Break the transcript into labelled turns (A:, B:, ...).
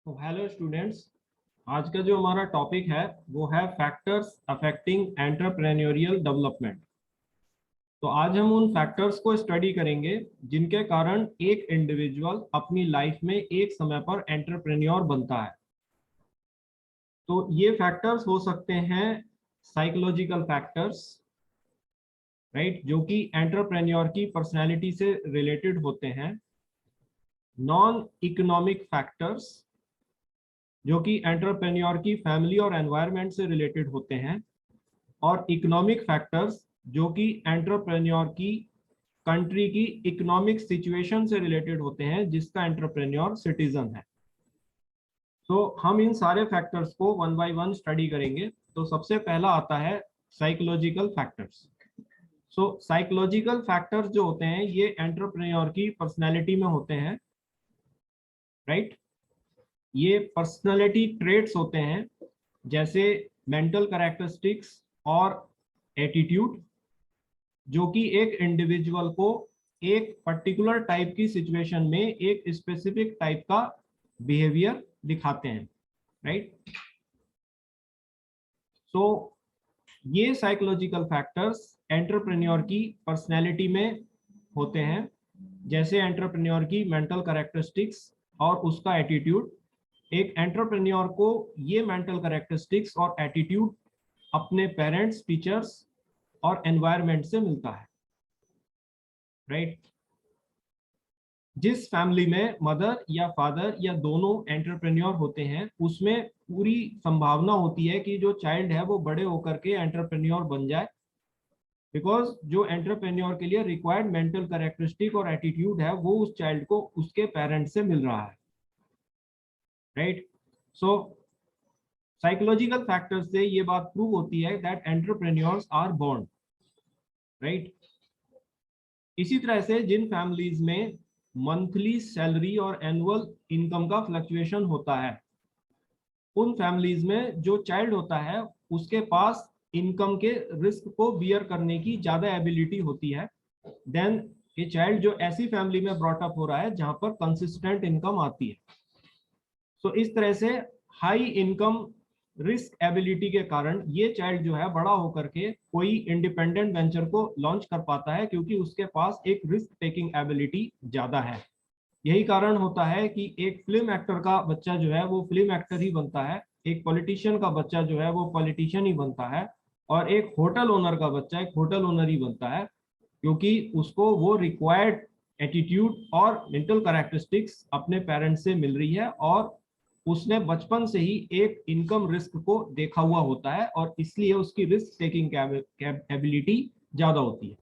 A: तो hello students, आज का जो हमारा टॉपिक है वो है फैक्टर्स अफेक्टिंग एंटरप्रेन्योरियल डेवलपमेंट। तो आज हम उन फैक्टर्स को स्टडी करेंगे जिनके कारण एक इंडिविजुअल अपनी लाइफ में एक समय पर एंटरप्रेन्योर बनता है। तो ये फैक्टर्स हो सकते हैं साइकोलॉजिकल फैक्टर्स, राइट, जो कि एंटरप्रेन्योर की पर्सनैलिटी से रिलेटेड होते हैं। नॉन इकोनॉमिक फैक्टर्स जो कि एंटरप्रेन्योर की फैमिली और एनवायरनमेंट से रिलेटेड होते हैं, और इकोनॉमिक फैक्टर्स जो कि एंटरप्रेन्योर की कंट्री की इकोनॉमिक सिचुएशन से रिलेटेड होते हैं जिसका एंटरप्रेन्योर सिटीजन है। तो हम इन सारे फैक्टर्स को वन बाय वन स्टडी करेंगे। तो सबसे पहला आता है साइकोलॉजिकल फैक्टर्स। सो साइकोलॉजिकल फैक्टर्स जो होते हैं ये एंटरप्रेन्योर की पर्सनैलिटी में होते हैं, राइट। ये पर्सनालिटी ट्रेट्स होते हैं जैसे मेंटल कैरेक्टरिस्टिक्स और एटीट्यूड, जो कि एक इंडिविजुअल को एक पर्टिकुलर टाइप की सिचुएशन में एक स्पेसिफिक टाइप का बिहेवियर दिखाते हैं, राइट। सो ये साइकोलॉजिकल फैक्टर्स एंटरप्रेन्योर की पर्सनैलिटी में होते हैं, जैसे एंटरप्रेन्योर की मेंटल कैरेक्टरिस्टिक्स और उसका एटीट्यूड। एक एंटरप्रेन्योर को ये मेंटल कैरेक्टरिस्टिक्स और एटीट्यूड अपने पेरेंट्स, टीचर्स और एनवायरनमेंट से मिलता है, राइट। जिस फैमिली में मदर या फादर या दोनों एंटरप्रेन्योर होते हैं उसमें पूरी संभावना होती है कि जो चाइल्ड है वो बड़े होकर के एंटरप्रेन्योर बन जाए, बिकॉज जो एंटरप्रेन्योर के लिए रिक्वायर्ड मेंटल कैरेक्टरिस्टिक और एटीट्यूड है वो उस चाइल्ड को उसके पेरेंट्स से मिल रहा है, राइट। सो साइकोलॉजिकल फैक्टर्स से ये बात प्रूव होती है that entrepreneurs are born, right. इसी तरह से जिन फैमिलीज में मंथली सैलरी और एनुअल इनकम का फ्लक्चुएशन होता है, उन फैमिलीज में जो चाइल्ड होता है उसके पास इनकम के रिस्क को बियर करने की ज्यादा एबिलिटी होती है देन ये चाइल्ड जो ऐसी फैमिली में ब्रॉट अप हो रहा है जहां पर कंसिस्टेंट इनकम आती है। सो इस तरह से हाई इनकम रिस्क एबिलिटी के कारण ये चाइल्ड जो है बड़ा होकर के कोई इंडिपेंडेंट वेंचर को लॉन्च कर पाता है क्योंकि उसके पास एक रिस्क टेकिंग एबिलिटी ज्यादा है। यही कारण होता है कि एक फिल्म एक्टर का बच्चा जो है वो फिल्म एक्टर ही बनता है, एक पॉलिटिशियन का बच्चा जो है वो पॉलिटिशियन ही बनता है, और एक होटल ओनर का बच्चा एक होटल ओनर ही बनता है, क्योंकि उसको वो रिक्वायर्ड एटीट्यूड और मेंटल कैरेक्टरिस्टिक्स अपने पेरेंट्स से मिल रही है और उसने बचपन से ही एक इनकम रिस्क को देखा हुआ होता है और इसलिए उसकी रिस्क टेकिंग एबिलिटी ज्यादा होती है।